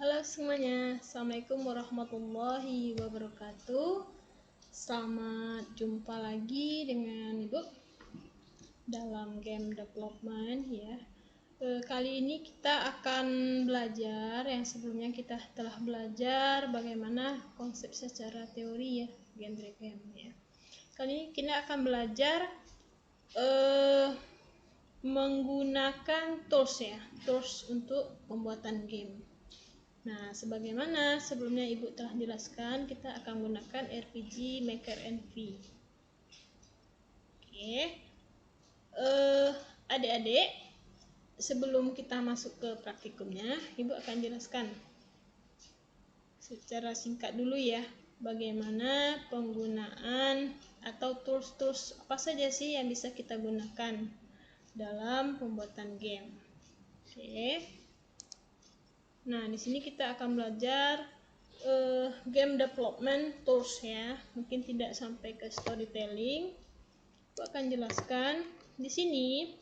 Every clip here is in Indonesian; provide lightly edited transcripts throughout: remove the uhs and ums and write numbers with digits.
Halo semuanya, Assalamualaikum warahmatullahi wabarakatuh. Selamat jumpa lagi dengan Ibu dalam game development ya. Kali ini kita akan belajar yang sebelumnya kita telah belajar bagaimana konsep secara teori ya genre game ya. Kali ini kita akan belajar menggunakan tools ya, tools untuk pembuatan game. Nah, sebagaimana sebelumnya Ibu telah jelaskan, kita akan menggunakan RPG Maker NV. Oke, adik-adik, sebelum kita masuk ke praktikumnya, Ibu akan jelaskan secara singkat dulu ya, bagaimana penggunaan atau tools-tools apa saja sih yang bisa kita gunakan dalam pembuatan game. Oke. Nah, di sini kita akan belajar game development tools ya. Mungkin tidak sampai ke storytelling. Aku akan jelaskan di sini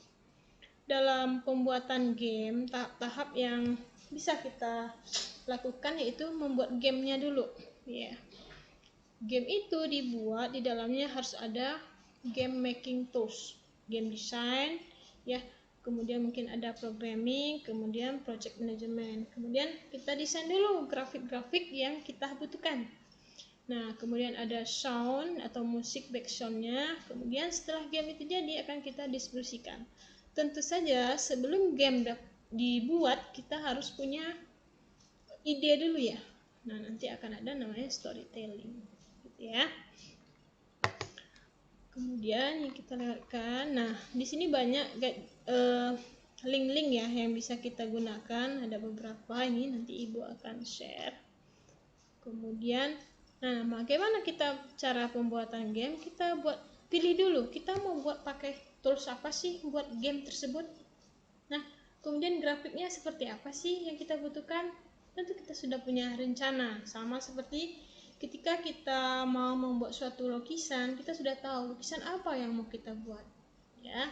dalam pembuatan game tahap-tahap yang bisa kita lakukan yaitu membuat gamenya dulu ya. Game itu dibuat di dalamnya harus ada game making tools, game design ya. Kemudian mungkin ada programming, kemudian project management. Kemudian kita desain dulu grafik-grafik yang kita butuhkan. Nah, kemudian ada sound atau musik background-nya. Kemudian setelah game itu jadi akan kita distribusikan. Tentu saja sebelum game dibuat kita harus punya ide dulu ya. Nah, nanti akan ada namanya storytelling gitu ya. Kemudian yang kita lewatkan, nah di sini banyak link-link ya yang bisa kita gunakan, ada beberapa ini nanti Ibu akan share. Kemudian, nah bagaimana kita cara pembuatan game? Kita pilih dulu, kita mau buat pakai tools apa sih buat game tersebut. Nah, kemudian grafiknya seperti apa sih yang kita butuhkan? Tentu kita sudah punya rencana, sama seperti ketika kita mau membuat suatu lukisan, kita sudah tahu lukisan apa yang mau kita buat ya.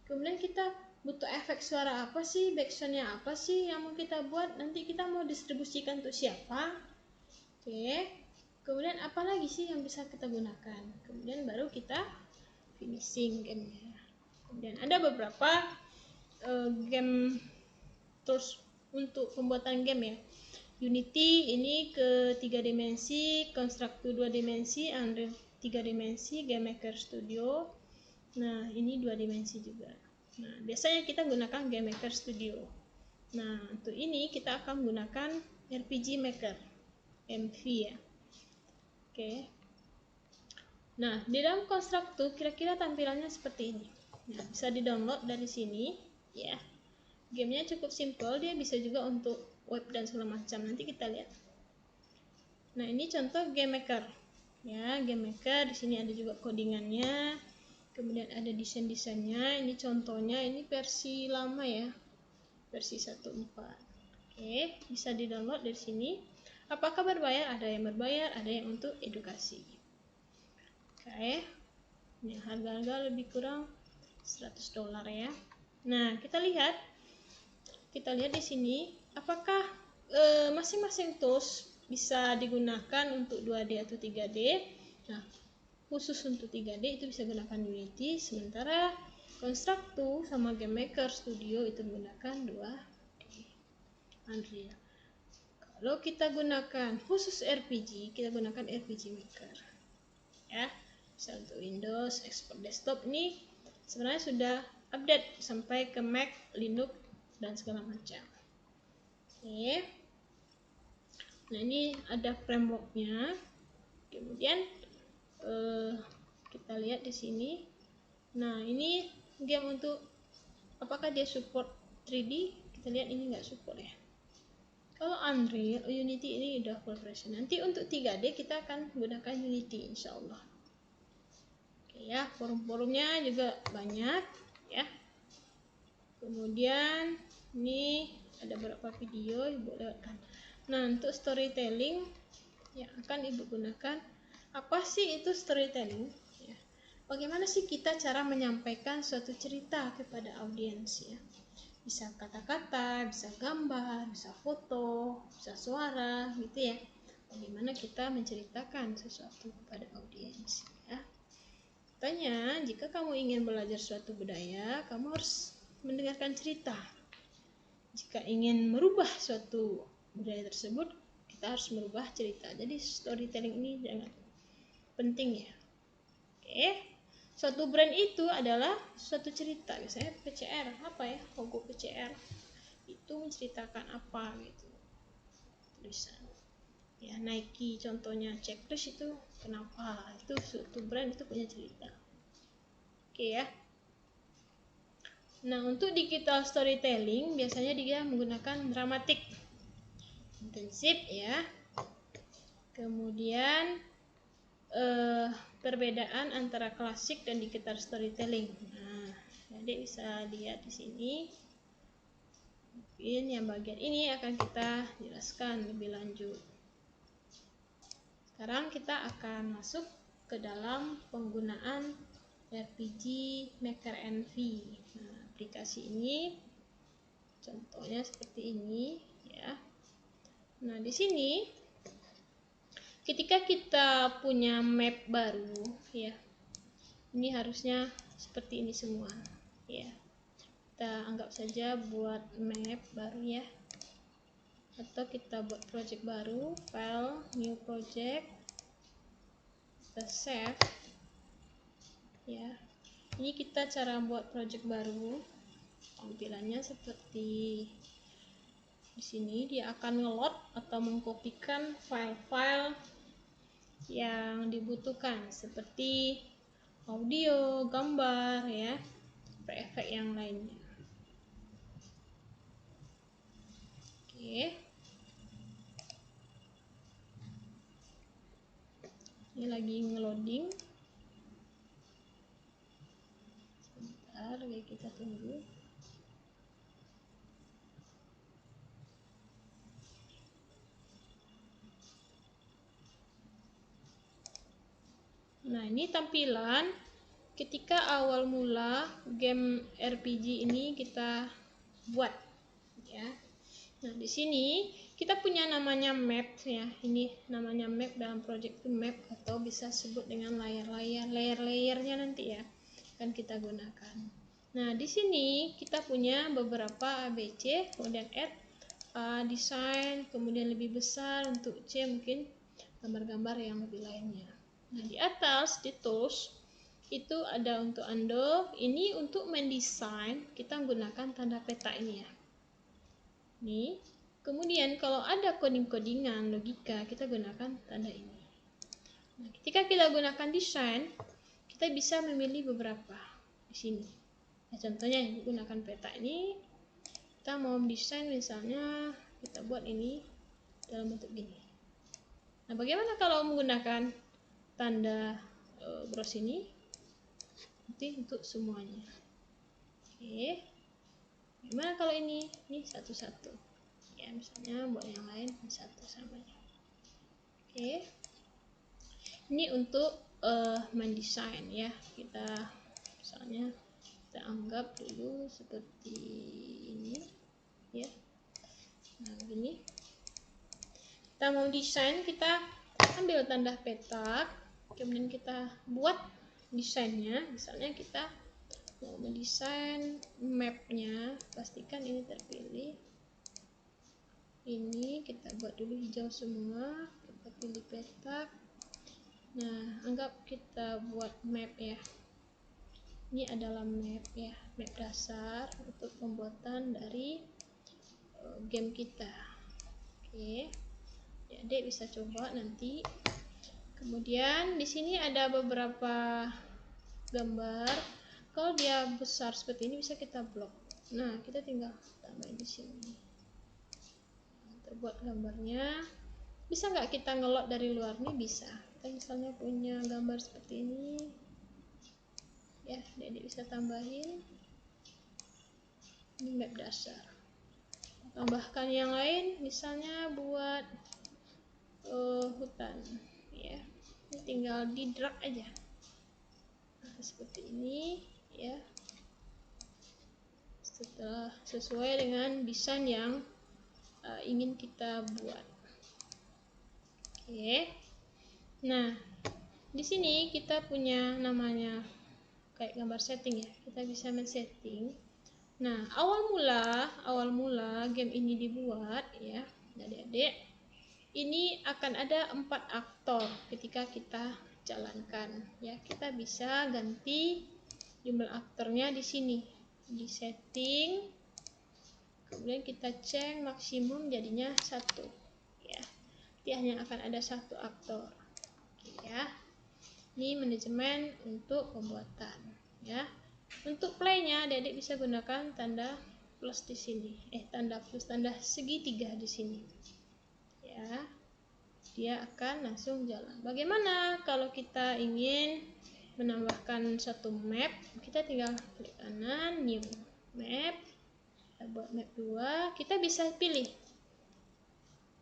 Kemudian kita butuh efek suara apa sih, backsoundnya apa sih yang mau kita buat, nanti kita mau distribusikan untuk siapa. Oke, kemudian apa lagi sih yang bisa kita gunakan, kemudian baru kita finishing gamenya. Kemudian ada beberapa game tools untuk pembuatan game ya. Unity ini ke 3 dimensi, Constructor 2 dimensi, Unreal 3 dimensi, Game Maker Studio. Nah, ini 2 dimensi juga. Nah, biasanya kita gunakan Game Maker Studio. Nah, untuk ini kita akan menggunakan RPG Maker MV ya. Oke. Nah, di dalam Constructor kira-kira tampilannya seperti ini. Nah, bisa di-download dari sini ya. Gamenya cukup simple, dia bisa juga untuk web dan segala macam. Nanti kita lihat. Nah, ini contoh Game Maker. Ya, Game Maker di sini ada juga codingannya. Kemudian ada desain-desainnya. Ini contohnya, ini versi lama ya. Versi 1.4. Oke, bisa di-download dari sini. Apakah berbayar? Ada yang berbayar, ada yang untuk edukasi. Oke. Ini harga-harga lebih kurang $100 ya. Nah, kita lihat di sini apakah masing-masing tools bisa digunakan untuk 2D atau 3D. Nah, khusus untuk 3D itu bisa gunakan Unity, sementara Constructor sama Game Maker Studio itu menggunakan 2D Unreal. Kalau kita gunakan khusus RPG, kita gunakan RPG Maker ya. Bisa untuk Windows, export desktop ini sebenarnya sudah update sampai ke Mac, Linux dan segala macam. Oke. Nah, ini ada frameworknya. Kemudian kita lihat di sini. Nah, ini game untuk apakah dia support 3D? Kita lihat ini nggak support ya. Kalau Unreal, Unity ini udah full version. Nanti untuk 3D kita akan gunakan Unity insya Allah. Oke ya, forum-forumnya juga banyak ya. Kemudian ini ada beberapa video Ibu lewatkan. Nah, untuk storytelling yang akan Ibu gunakan, apa sih itu storytelling? Ya. Bagaimana sih kita cara menyampaikan suatu cerita kepada audiens ya? Bisa kata-kata, bisa gambar, bisa foto, bisa suara, gitu ya. Bagaimana kita menceritakan sesuatu kepada audiens, ya. Katanya, jika kamu ingin belajar suatu budaya, kamu harus mendengarkan cerita. Jika ingin merubah suatu budaya tersebut, kita harus merubah cerita. Jadi storytelling ini sangat penting ya. Oke. Suatu brand itu adalah suatu cerita. Misalnya PCR, apa ya? Logo PCR itu menceritakan apa gitu. Tulisan. Ya, Nike contohnya, checklist itu kenapa? Itu suatu brand itu punya cerita. Oke ya. Nah, untuk digital storytelling biasanya dia menggunakan dramatik intensif ya. Kemudian perbedaan antara klasik dan digital storytelling. Nah, jadi bisa lihat di sini. Mungkin yang bagian ini akan kita jelaskan lebih lanjut. Sekarang kita akan masuk ke dalam penggunaan RPG Maker NV. Nah, aplikasi ini contohnya seperti ini ya. Nah, di sini ketika kita punya map baru ya, ini harusnya seperti ini semua ya. Kita anggap saja buat map baru ya, atau kita buat project baru, file new project, kita save ya. Ini kita cara buat project baru, tampilannya seperti di sini. Dia akan ngelot atau mengkopikan file-file yang dibutuhkan seperti audio, gambar ya, efek-efek yang lainnya. Oke. Ini lagi ngeloading. Sebentar lagi kita tunggu. Nah, ini tampilan ketika awal mula game RPG ini kita buat ya. Nah, di sini kita punya namanya map ya. Ini namanya map dalam project itu map, atau bisa sebut dengan layer-layernya nanti ya akan kita gunakan. Nah, di sini kita punya beberapa ABC, kemudian add, desain, kemudian lebih besar untuk C, mungkin gambar-gambar yang lebih lainnya. Nah, di atas di tools itu ada untuk undo. Ini untuk mendesain kita menggunakan tanda peta ini ya. Nih, kemudian kalau ada coding-codingan logika kita gunakan tanda ini. Nah, ketika kita gunakan desain, kita bisa memilih beberapa di sini. Nah, contohnya gunakan peta ini, kita mau mendesain misalnya kita buat ini dalam bentuk gini. Nah, bagaimana kalau menggunakan tanda bros ini? Nanti untuk semuanya. Oke. Gimana kalau ini? Ini satu-satu. Ya, misalnya buat yang lain satu samanya. Oke. Ini untuk mendesain ya. Kita misalnya kita anggap dulu seperti ini ya. Nah, begini. Kita mau desain, kita ambil tanda petak, kemudian kita buat desainnya. Misalnya kita mau mendesain mapnya, pastikan ini terpilih. Ini kita buat dulu hijau semua, kita pilih petak. Nah, anggap kita buat map ya. Ini adalah map ya, map dasar untuk pembuatan dari game kita. Oke, jadi bisa coba nanti. Kemudian di sini ada beberapa gambar. Kalau dia besar seperti ini bisa kita blok. Nah, kita tinggal tambahin di sini. Terbuat gambarnya. Bisa nggak kita ngelot dari luar? Nih bisa. Kita misalnya punya gambar seperti ini. Ya, jadi bisa tambahin. Ini map dasar. Tambahkan yang lain, misalnya buat hutan. Ya, ini tinggal di drag aja. Nah, seperti ini ya. sesuai dengan desain yang ingin kita buat. Oke. Nah, di sini kita punya namanya kayak gambar setting ya. Kita bisa men-setting. Nah, awal mula game ini dibuat ya, adik-adik. Ini akan ada 4 aktor ketika kita jalankan ya. Kita bisa ganti jumlah aktornya di sini. Di setting. Kemudian kita cek maksimum jadinya 1 ya. Dia hanya akan ada 1 aktor. Oke, ya. Ini manajemen untuk pembuatan ya. Untuk playnya, adik-adik bisa gunakan tanda plus di sini. Tanda segitiga di sini. Ya. Dia akan langsung jalan. Bagaimana kalau kita ingin menambahkan satu map? Kita tinggal klik kanan, new map. Kita buat map 2. Kita bisa pilih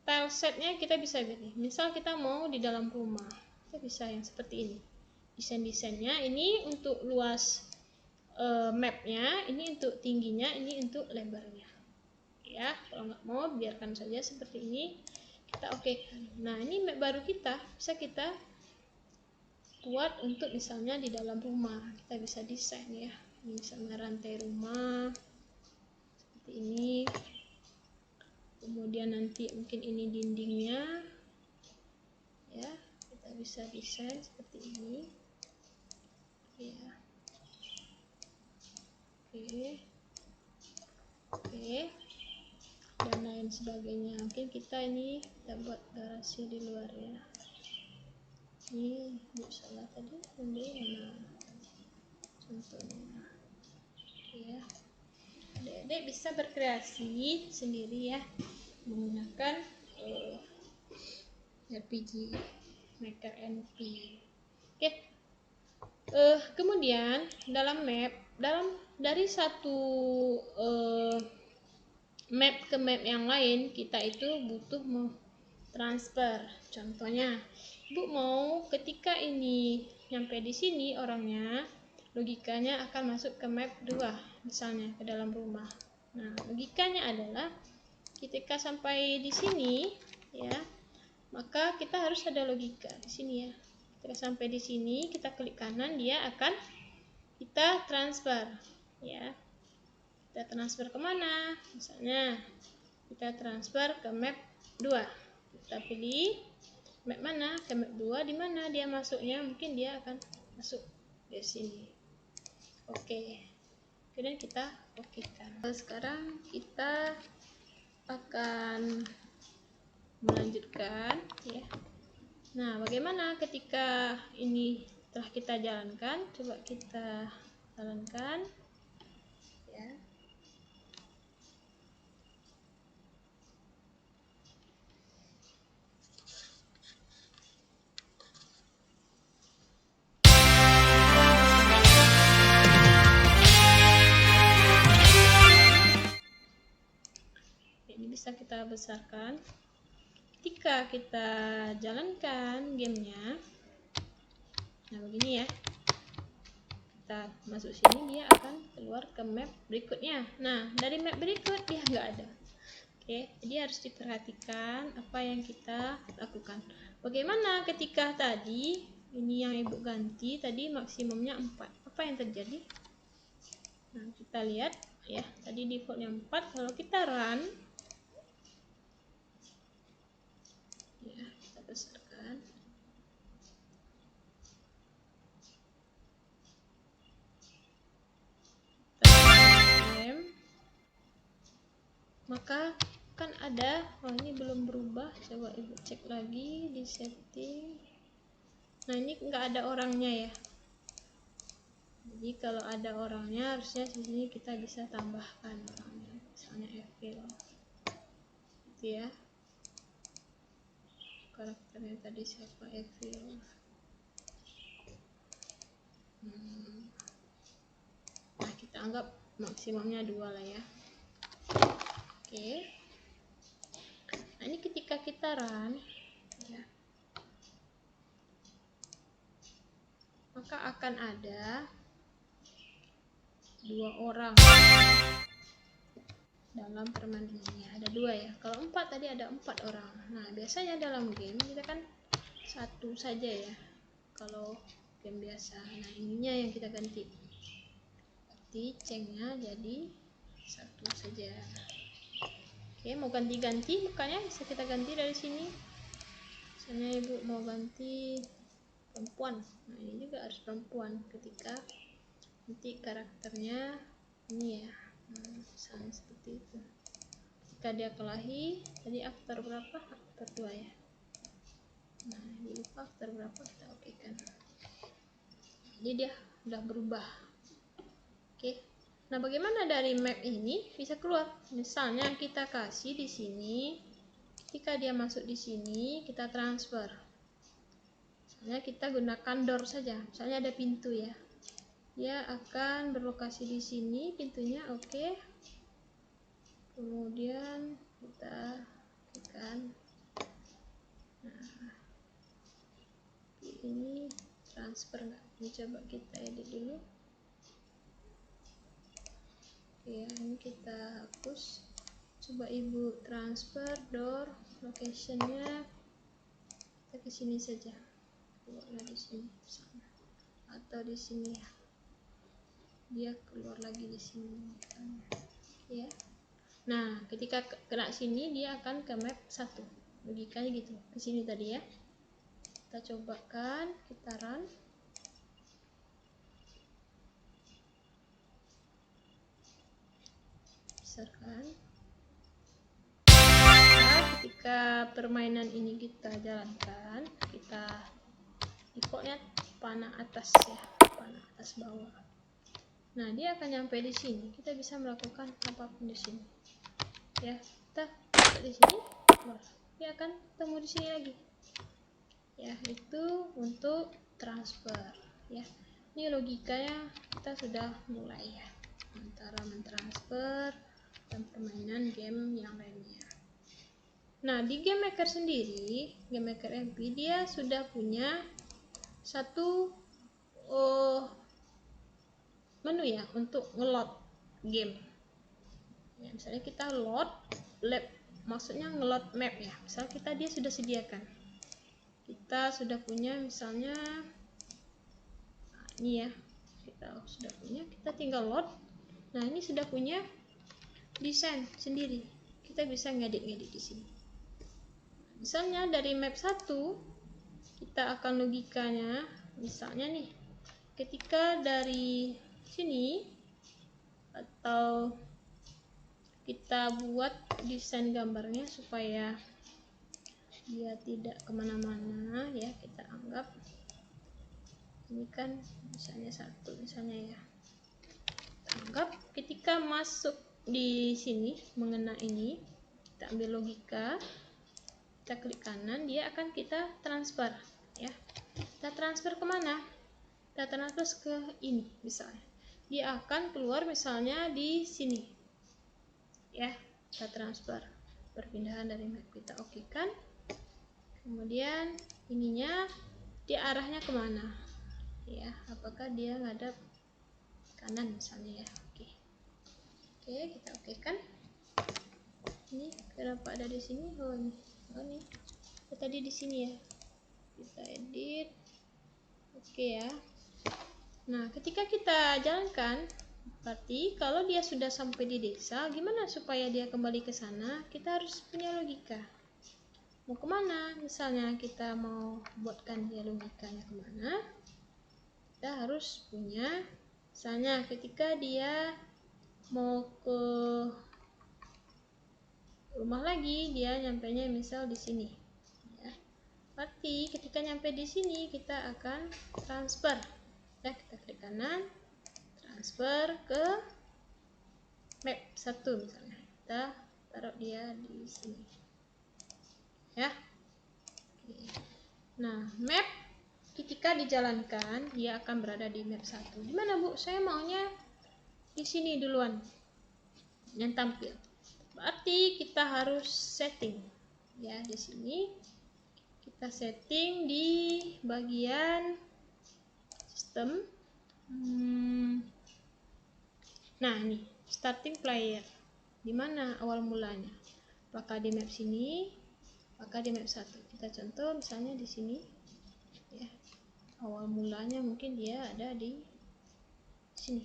tile setnya, kita bisa pilih. Misal kita mau di dalam rumah, kita bisa yang seperti ini. Desainnya ini untuk luas mapnya, ini untuk tingginya, ini untuk lebarnya ya. Kalau nggak mau, biarkan saja seperti ini, kita oke kan. Nah, ini map baru kita bisa kita buat untuk misalnya di dalam rumah. Kita bisa desain ya, ini misalnya rantai rumah seperti ini, kemudian nanti mungkin ini dindingnya ya, kita bisa desain seperti ini ya. Oke, dan lain sebagainya. Mungkin kita ini kita buat garasi di luar ya. Ini salah tadi mana contohnya ya. Adik-adik bisa berkreasi sendiri ya menggunakan RPG Maker NP. Oke. Kemudian dalam map, dari satu map ke map yang lain, kita itu butuh transfer. Contohnya, Ibu mau ketika ini nyampe di sini orangnya, logikanya akan masuk ke map 2, misalnya ke dalam rumah. Nah, logikanya adalah ketika sampai di sini ya, maka kita harus ada logika di sini ya. Ketika sampai di sini, kita klik kanan, dia akan kita transfer ya. Kita transfer kemana? Misalnya kita transfer ke map 2. Kita pilih map mana? Ke map 2, di mana dia masuknya? Mungkin dia akan masuk di sini. Oke. Kemudian kita okekan. Sekarang kita akan melanjutkan ya. Nah, bagaimana ketika ini telah kita jalankan? Coba kita jalankan ya. Ini bisa kita besarkan. Ketika kita jalankan gamenya, nah begini ya, kita masuk sini, dia akan keluar ke map berikutnya. Nah, dari map berikut dia nggak ada. Oke, jadi harus diperhatikan apa yang kita lakukan. Bagaimana ketika tadi ini yang Ibu ganti tadi maksimumnya 4, apa yang terjadi? Nah, kita lihat ya, tadi defaultnya 4. Kalau kita run ya, kita besarkan. Maka kan ada, ini belum berubah, coba Ibu cek lagi di setting. Nah, ini nggak ada orangnya ya. Jadi kalau ada orangnya, harusnya di sini kita bisa tambahkan orangnya, misalnya Evil gitu ya. Karakternya tadi siapa? Evil. Nah, kita anggap maksimumnya 2 lah ya. Oke. Nah, ini ketika kita run ya, maka akan ada 2 orang dalam permainan ini. Ada 2 ya. Kalau 4 tadi ada 4 orang. Nah, biasanya dalam game kita kan 1 saja ya. Kalau game biasa. Nah, ininya yang kita ganti. Ganti cengnya jadi 1 saja. Oke, mau ganti-ganti makanya bisa kita ganti dari sini. Misalnya ibu mau ganti perempuan. Nah, ini juga harus perempuan ketika nanti karakternya ini ya. Misalnya seperti itu. Jika dia kelahi, tadi aktor berapa? Aktor 2 ya. Nah, ini lupa aktor berapa, kita oke kan. Jadi dia udah berubah. Oke. Nah, bagaimana dari map ini bisa keluar? Misalnya kita kasih di sini, ketika dia masuk di sini, kita transfer. Misalnya kita gunakan door saja. Misalnya ada pintu ya. Dia akan berlokasi di sini, pintunya oke. Kemudian kita tekan. Nah, ini transfer nggak? Ini coba kita edit dulu. Ya, ini kita hapus. Coba ibu transfer door locationnya kita ke sini saja. Keluarlah di sini sama. Atau di sini ya. Dia keluar lagi di sini ya. Nah, ketika kena sini dia akan ke map 1. Logikanya gitu. Ke sini tadi ya. Kita cobakan, kita run. Besarkan. Nah, ketika permainan ini kita jalankan, kita defaultnya panah atas ya, panah atas bawah. Nah, dia akan nyampe di sini. Kita bisa melakukan apapun di sini. Ya, kita di sini, dia akan ketemu di sini lagi. Ya, itu untuk transfer. Ya, ini logikanya kita sudah mulai ya, antara mentransfer dan permainan game yang lainnya. Nah, di Game Maker sendiri, Game Maker MP dia sudah punya satu menu ya untuk ngeload game. Ya, misalnya kita load lab, maksudnya ngeload map ya. Misalnya dia sudah sediakan. Kita sudah punya misalnya ini ya. Kita sudah punya, kita tinggal load. Nah, ini sudah punya desain sendiri. Kita bisa ngedit-ngedit di sini. Misalnya dari map 1 kita akan logikanya, misalnya nih, ketika dari sini atau kita buat desain gambarnya supaya dia tidak kemana-mana ya, kita anggap ini kan misalnya 1 misalnya ya, kita anggap ketika masuk di sini mengena ini, kita ambil logika, kita klik kanan, dia akan kita transfer ya. Kita transfer kemana? Kita transfer ke ini misalnya, dia akan keluar misalnya di sini ya. Kita transfer perpindahan dari map, kita oke kan. Kemudian ininya dia arahnya kemana ya, apakah dia ngadap kanan misalnya ya. Oke, kita oke kan. Ini kenapa ada di sini? Oh ini tadi di sini ya, kita edit. Oke ya. Nah, ketika kita jalankan, berarti kalau dia sudah sampai di desa, gimana supaya dia kembali ke sana? Kita harus punya logika. Mau kemana? Misalnya kita mau buatkan dia logikanya kemana, kita harus punya, misalnya ketika dia mau ke rumah lagi, dia nyampainya misal di sini ya. Berarti ketika nyampe di sini kita akan transfer ya, kita klik kanan, transfer ke map 1 misalnya, kita taruh dia di sini ya. Nah, map ketika dijalankan dia akan berada di map 1. Gimana Bu? Saya maunya di sini duluan yang tampil. Berarti kita harus setting ya, di sini kita setting di bagian sistem. Nah, ini starting player. di mana awal mulanya, apakah di map sini, apakah di map 1. Kita contoh misalnya di sini ya, awal mulanya mungkin dia ada di sini.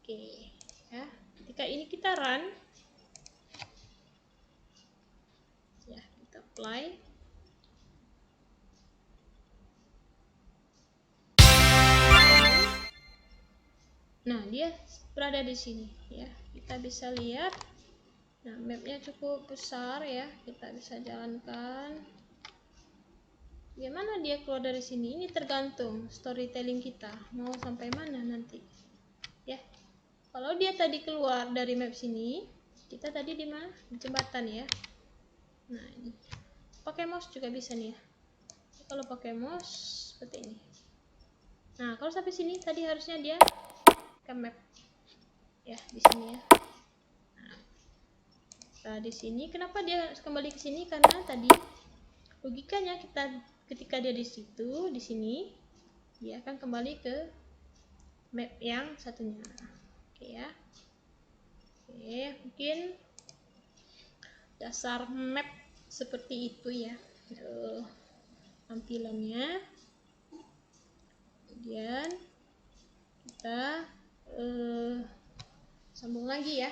Oke ya, ketika ini kita run ya, kita play. Nah, dia berada di sini ya. Kita bisa lihat. Nah, mapnya cukup besar ya. Kita bisa jalankan. Gimana dia keluar dari sini? Ini tergantung storytelling kita mau sampai mana nanti. Ya. Kalau dia tadi keluar dari map sini, kita tadi di mana? Di jembatan ya. Nah, ini. Pakai mouse juga bisa nih ya. Kalau pakai mouse seperti ini. Nah, kalau sampai sini tadi harusnya dia ke map. Ya, di sini ya. Nah, di sini kenapa dia kembali ke sini? Karena tadi logikanya kita ketika dia di situ, di sini, dia akan kembali ke map yang satunya. Oke ya. Oke, mungkin dasar map seperti itu ya. Tampilannya. Kemudian kita sambung lagi ya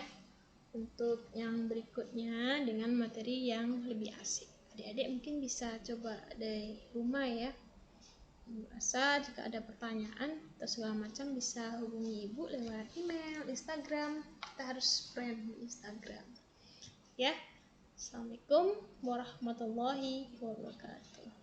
untuk yang berikutnya dengan materi yang lebih asik. Adik-adik mungkin bisa coba dari rumah ya. Rasa jika ada pertanyaan atau segala macam bisa hubungi ibu lewat email, Instagram. Kita harus friend di Instagram ya. Assalamualaikum warahmatullahi wabarakatuh.